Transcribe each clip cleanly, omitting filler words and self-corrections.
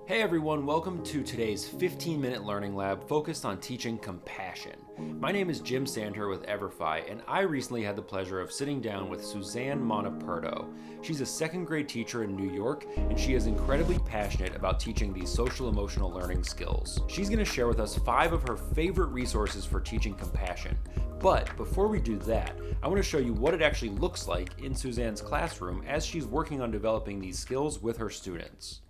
Hey everyone, welcome to today's 15-minute learning lab focused on teaching compassion. My name is Jim Sandher with Everfi, and I recently had the pleasure of sitting down with Suzanne Monaperto. She's a second grade teacher in New York, and she is incredibly passionate about teaching these social-emotional learning skills. She's going to share with us 5 of her favorite resources for teaching compassion. But before we do that, I want to show you what it actually looks like in Suzanne's classroom as she's working on developing these skills with her students.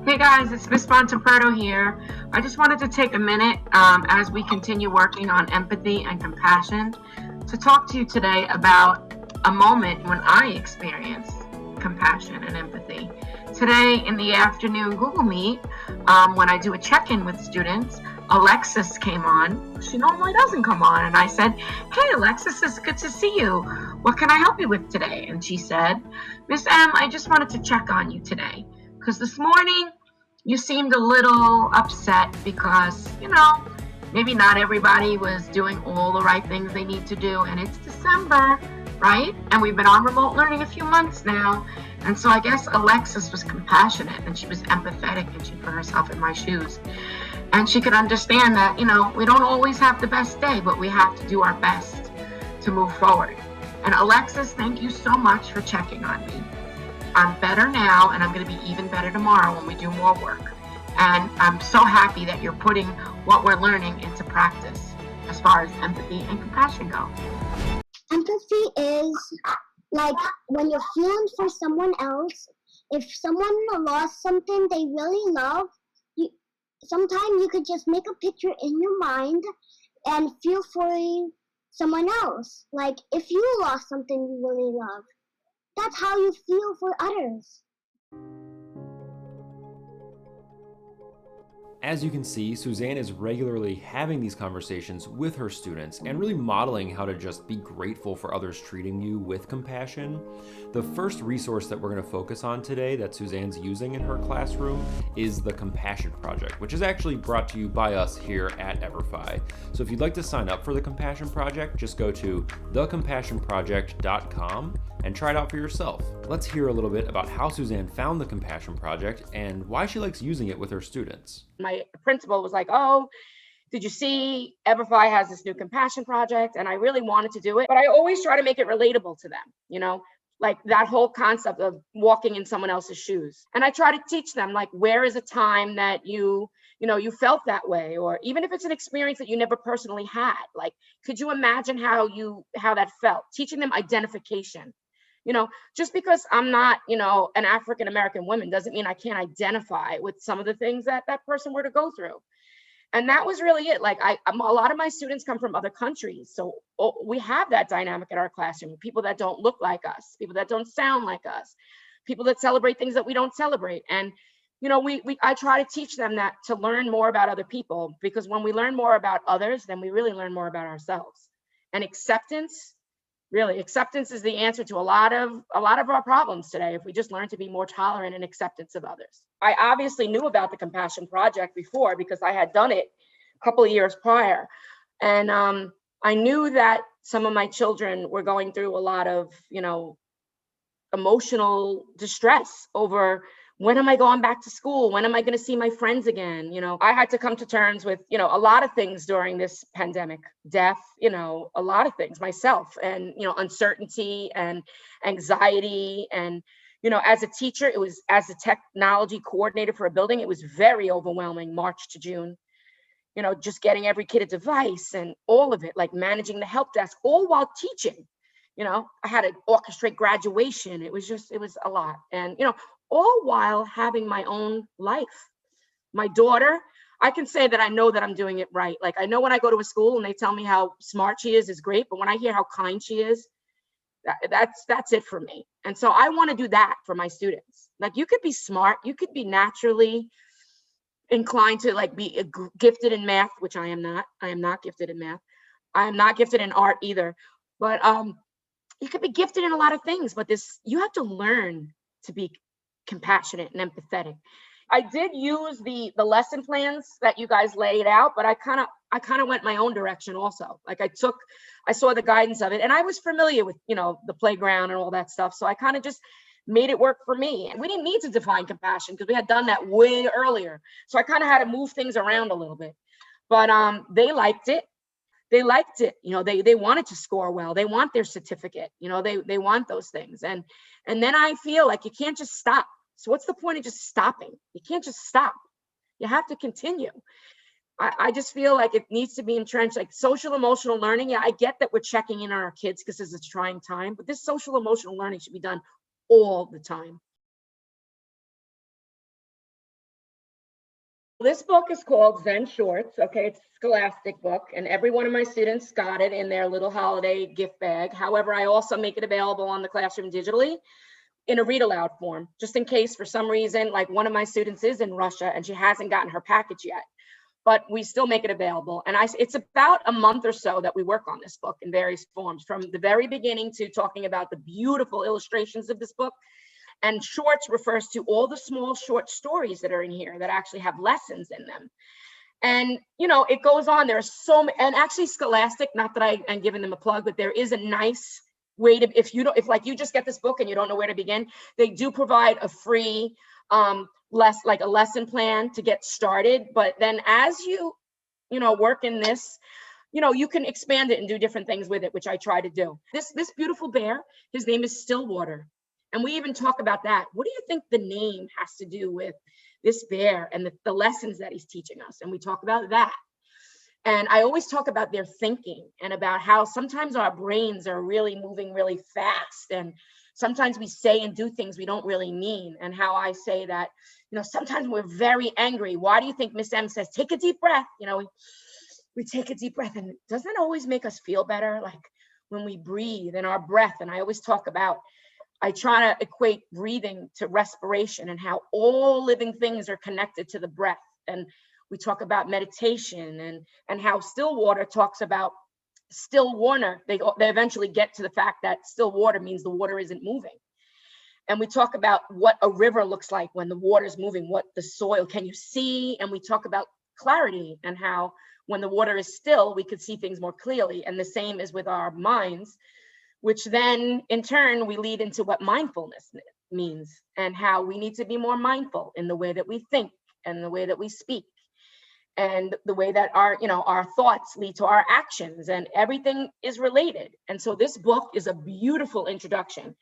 Hey guys, it's Miss Monaperto here. I just wanted to take a minute as we continue working on empathy and compassion to talk to you today about a moment when I experienced compassion and empathy. Today in the afternoon Google Meet, when I do a check-in with students, Alexis came on. She normally doesn't come on, and I said, "Hey Alexis, it's good to see you. What can I help you with today?" And she said, "Miss M, I just wanted to check on you today. Because this morning you seemed a little upset because, maybe not everybody was doing all the right things they need to do. And it's December, right? And we've been on remote learning a few months now. And so I guess Alexis was compassionate and she was empathetic and she put herself in my shoes. And she could understand that, we don't always have the best day, but we have to do our best to move forward. And Alexis, thank you so much for checking on me. I'm better now, and I'm going to be even better tomorrow when we do more work. And I'm so happy that you're putting what we're learning into practice as far as empathy and compassion go." Empathy is like when you're feeling for someone else. If someone lost something they really love, sometimes you could just make a picture in your mind and feel for someone else. Like if you lost something you really love, that's how you feel for others. As you can see, Suzanne is regularly having these conversations with her students and really modeling how to just be grateful for others treating you with compassion. The first resource that we're going to focus on today that Suzanne's using in her classroom is the Compassion Project, which is actually brought to you by us here at Everfi. So if you'd like to sign up for the Compassion Project, just go to thecompassionproject.com and try it out for yourself. Let's hear a little bit about how Suzanne found the Compassion Project and why she likes using it with her students. My principal was like, "Oh, did you see Everfi has this new compassion project?" And I really wanted to do it, but I always try to make it relatable to them, like that whole concept of walking in someone else's shoes. And I try to teach them, like, where is a time that you felt that way, or even if it's an experience that you never personally had, like, could you imagine how that felt? Teaching them identification. Just because I'm not, an African American woman doesn't mean I can't identify with some of the things that person were to go through. And that was really it. Like a lot of my students come from other countries. So we have that dynamic in our classroom. People that don't look like us, people that don't sound like us, people that celebrate things that we don't celebrate. And, I try to teach them that to learn more about other people, because when we learn more about others, then we really learn more about ourselves. And acceptance is the answer to a lot of our problems today, if we just learn to be more tolerant and acceptance of others. I obviously knew about the Compassion Project before because I had done it a couple of years prior. And I knew that some of my children were going through a lot of, emotional distress over, when am I going back to school? When am I going to see my friends again? I had to come to terms with, a lot of things during this pandemic, death, a lot of things myself, and, uncertainty and anxiety. And, as a teacher, as a technology coordinator for a building, it was very overwhelming, March to June, just getting every kid a device and all of it, like managing the help desk, all while teaching. I had to orchestrate graduation. It was a lot. And, all while having my own life. My daughter, I can say that I know that I'm doing it right. Like, I know when I go to a school and they tell me how smart she is great, but when I hear how kind she is, that's it for me. And so I want to do that for my students. Like, you could be smart, you could be naturally inclined to be gifted in math, which I am not. I am not gifted in math. I am not gifted in art either. But you could be gifted in a lot of things, but you have to learn to be compassionate and empathetic. I did use the lesson plans that you guys laid out, but I kind of went my own direction also. Like I saw the guidance of it, and I was familiar with, the playground and all that stuff. So I kind of just made it work for me. And we didn't need to define compassion because we had done that way earlier. So I kind of had to move things around a little bit. But they liked it. They liked it. You know, they wanted to score well. They want their certificate. You know, they want those things. And then I feel like you can't just stop. So what's the point of just stopping? You can't just stop. You have to continue. I just feel like it needs to be entrenched, like social emotional learning. Yeah, I get that we're checking in on our kids because it's a trying time, but this social emotional learning should be done all the time. This book is called Zen Shorts. Okay, it's a Scholastic book, and every one of my students got it in their little holiday gift bag. However, I also make it available on the classroom digitally in a read aloud form, just in case for some reason, like one of my students is in Russia and she hasn't gotten her package yet, but we still make it available. And it's about a month or so that we work on this book in various forms, from the very beginning to talking about the beautiful illustrations of this book. And shorts refers to all the small short stories that are in here that actually have lessons in them. And, you know, it goes on. There's so many, and actually Scholastic, not that I am giving them a plug, but there is a nice way to, if like you just get this book and you don't know where to begin, they do provide a free, like a lesson plan to get started. But then as you work in this, you can expand it and do different things with it, which I try to do. This beautiful bear, his name is Stillwater. And we even talk about that. What do you think the name has to do with this bear and the lessons that he's teaching us? And we talk about that. And I always talk about their thinking and about how sometimes our brains are really moving really fast. And sometimes we say and do things we don't really mean. And how I say that, sometimes we're very angry. Why do you think Miss M says, take a deep breath? We take a deep breath, and it doesn't always make us feel better. Like when we breathe and our breath. And I always talk about, I try to equate breathing to respiration and how all living things are connected to the breath. And we talk about meditation and how Stillwater talks about still water. They eventually get to the fact that still water means the water isn't moving. And we talk about what a river looks like when the water is moving, what the soil, can you see? And we talk about clarity and how when the water is still, we could see things more clearly. And the same is with our minds, which then in turn, we lead into what mindfulness means and how we need to be more mindful in the way that we think and the way that we speak and the way that our thoughts lead to our actions, and everything is related. And so this book is a beautiful introduction.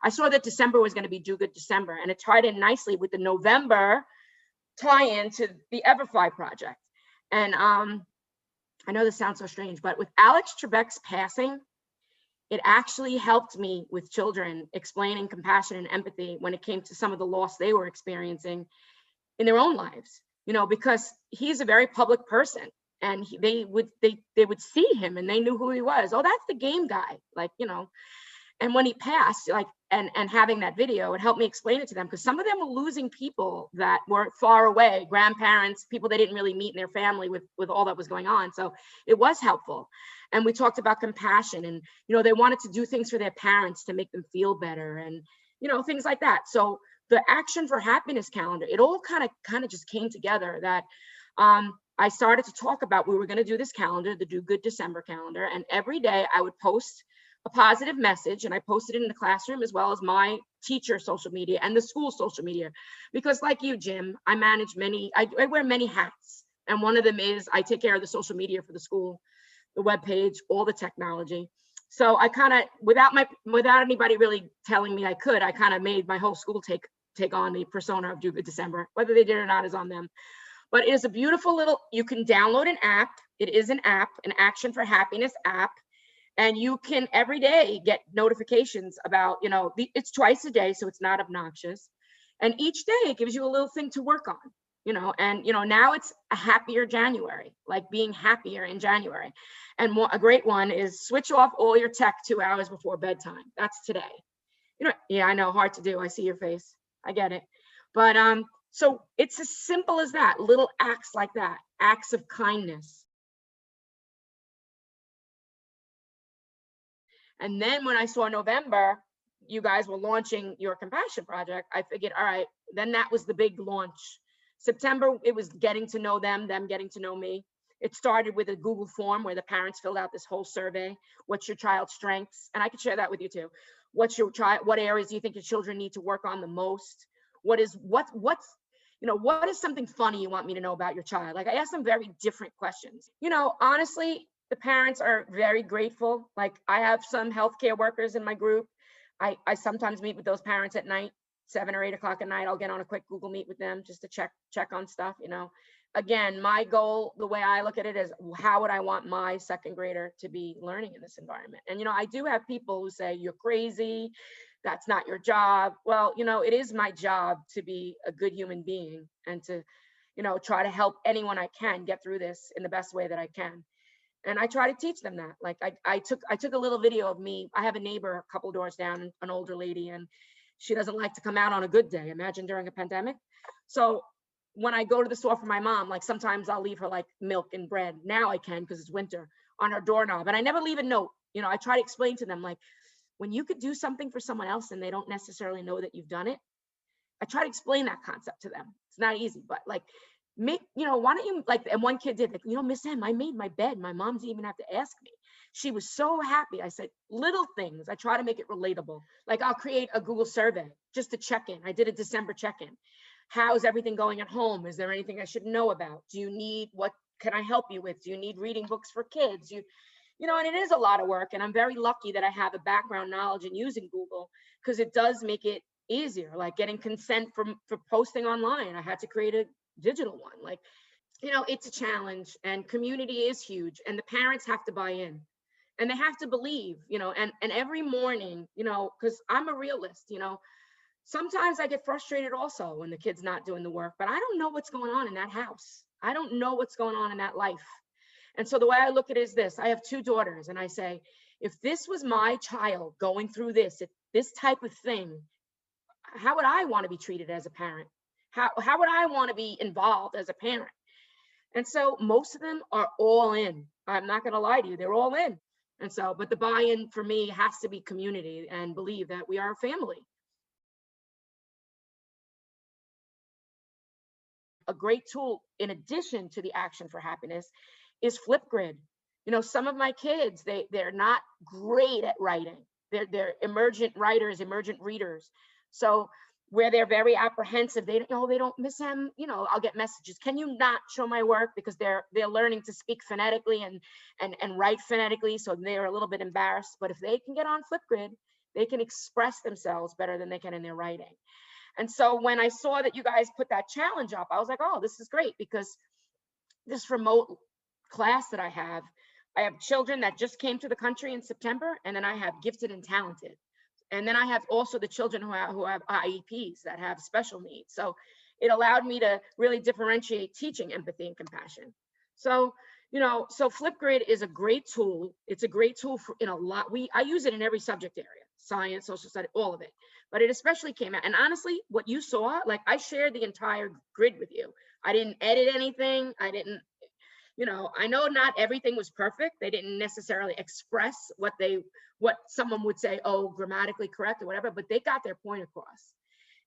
I saw that December was going to be Do Good December, and it tied in nicely with the November tie-in to the Everfly project. And I know this sounds so strange, but with Alex Trebek's passing, it actually helped me with children explaining compassion and empathy when it came to some of the loss they were experiencing in their own lives, because he's a very public person, and they would see him and they knew who he was. Oh, that's the game guy, and when he passed, and having that video, it helped me explain it to them, because some of them were losing people that were far away, grandparents, people they didn't really meet in their family with all that was going on. So it was helpful. And we talked about compassion, and, they wanted to do things for their parents to make them feel better, and, things like that. So the Action for Happiness calendar, it all kind of just came together that I started to talk about, we were going to do this calendar, the Do Good December calendar. And every day I would post a positive message, and I posted it in the classroom as well as my teacher social media and the school social media, because like you, Jim, I manage I wear many hats. And one of them is I take care of the social media for the school, the webpage, all the technology. So I kind of, without anybody really telling me I kind of made my whole school take on the persona of Do Good December. Whether they did or not is on them. But it is a beautiful you can download an app. It is an app, an Action for Happiness app. And you can every day get notifications about, it's twice a day, so it's not obnoxious. And each day it gives you a little thing to work on, and, now it's a happier January, like being happier in January. And a great one is switch off all your tech 2 hours before bedtime. That's today. Yeah, I know, hard to do. I see your face. I get it. But so it's as simple as that, little acts like that, acts of kindness. And then when I saw November, you guys were launching your compassion project, I figured, all right, then that was the big launch. September, it was getting to know them getting to know me. It started with a Google form where the parents filled out this whole survey. What's your child's strengths? And I could share that with you too. What areas do you think your children need to work on the most? What's what is something funny you want me to know about your child? Like, I ask them very different questions. Honestly, the parents are very grateful. Like, I have some healthcare workers in my group. I sometimes meet with those parents at night, 7 or 8 o'clock at night. I'll get on a quick Google Meet with them just to check on stuff. Again, my goal, the way I look at it, is how would I want my second grader to be learning in this environment? And I do have people who say, you're crazy, that's not your job. Well, it is my job to be a good human being and to try to help anyone I can get through this in the best way that I can. And I try to teach them that. Like, I took a little video of me. I have a neighbor a couple doors down, an older lady, and she doesn't like to come out on a good day. Imagine during a pandemic. So when I go to the store for my mom, like, sometimes I'll leave her like milk and bread. Now I can, because it's winter, on her doorknob. And I never leave a note. I try to explain to them, like, when you could do something for someone else and they don't necessarily know that you've done it, I try to explain that concept to them. It's not easy, but like, why don't you, like, and one kid did, like, Miss M, I made my bed. My mom didn't even have to ask me. She was so happy. I said, little things. I try to make it relatable. Like, I'll create a Google survey just to check in. I did a December check-in. How's everything going at home? Is there anything I should know about? What can I help you with? Do you need reading books for kids? And it is a lot of work. And I'm very lucky that I have a background knowledge in using Google, because it does make it easier, like getting consent for posting online. I had to create a digital one. Like, it's a challenge, and community is huge, and the parents have to buy in, and they have to believe, and every morning, because I'm a realist, sometimes I get frustrated also when the kid's not doing the work, but I don't know what's going on in that house. I don't know what's going on in that life. And so the way I look at it is this: I have 2 daughters, and I say, if this was my child going through this type of thing, how would I want to be treated as a parent? How would I want to be involved as a parent? And so most of them are all in. I'm not going to lie to you, they're all in. And so, but the buy-in for me has to be community, and believe that we are a family. A great tool, in addition to the Action for Happiness, is Flipgrid. Some of my kids, they're not great at writing. They're emergent writers, emergent readers. So where they're very apprehensive, they don't, Miss them, I'll get messages, can you not show my work? Because they're learning to speak phonetically and write phonetically, so they're a little bit embarrassed. But if they can get on Flipgrid, they can express themselves better than they can in their writing. And so when I saw that you guys put that challenge up, I was like, oh, this is great, because this remote class that I have children that just came to the country in September, and then I have gifted and talented. And then I have also the children who have IEPs, that have special needs. So it allowed me to really differentiate teaching empathy and compassion. So, so Flipgrid is a great tool. It's a great tool for I use it in every subject area: science, social studies, all of it. But it especially came out. And honestly, what you saw, like, I shared the entire grid with you. I didn't edit anything. I didn't, I know not everything was perfect. They didn't necessarily express what someone would say, oh, grammatically correct or whatever, but they got their point across,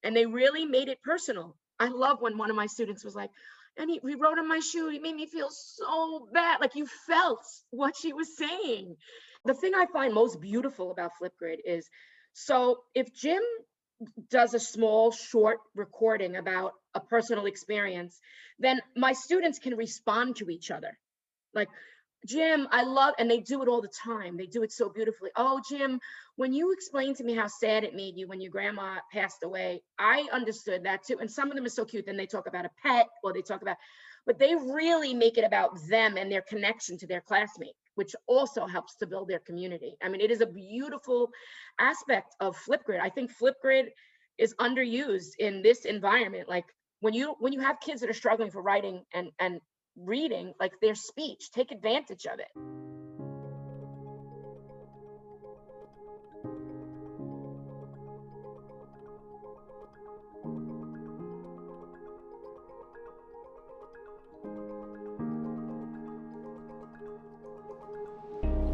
and they really made it personal. I love when one of my students was like, and he wrote on my shoe, he made me feel so bad. Like, you felt what she was saying. The thing I find most beautiful about Flipgrid is, so if Jim does a small short recording about a personal experience, then my students can respond to each other. Like, Jim, I love, and they do it all the time. They do it so beautifully. Oh, Jim, when you explained to me how sad it made you when your grandma passed away, I understood that too. And some of them are so cute. Then they talk about a pet, or they talk about, but they really make it about them and their connection to their classmate, which also helps to build their community. I mean, it is a beautiful aspect of Flipgrid. I think Flipgrid is underused in this environment. Like, when you have kids that are struggling for writing and reading, like their speech, take advantage of it.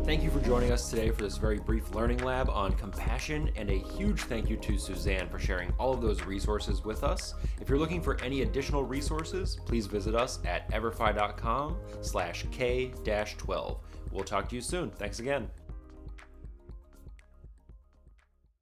Thank you for joining us today for this very brief learning lab on compassion, and a huge thank you to Suzanne for sharing all of those resources with us. If you're looking for any additional resources, please visit us at everfi.com/K-12. We'll talk to you soon. Thanks again.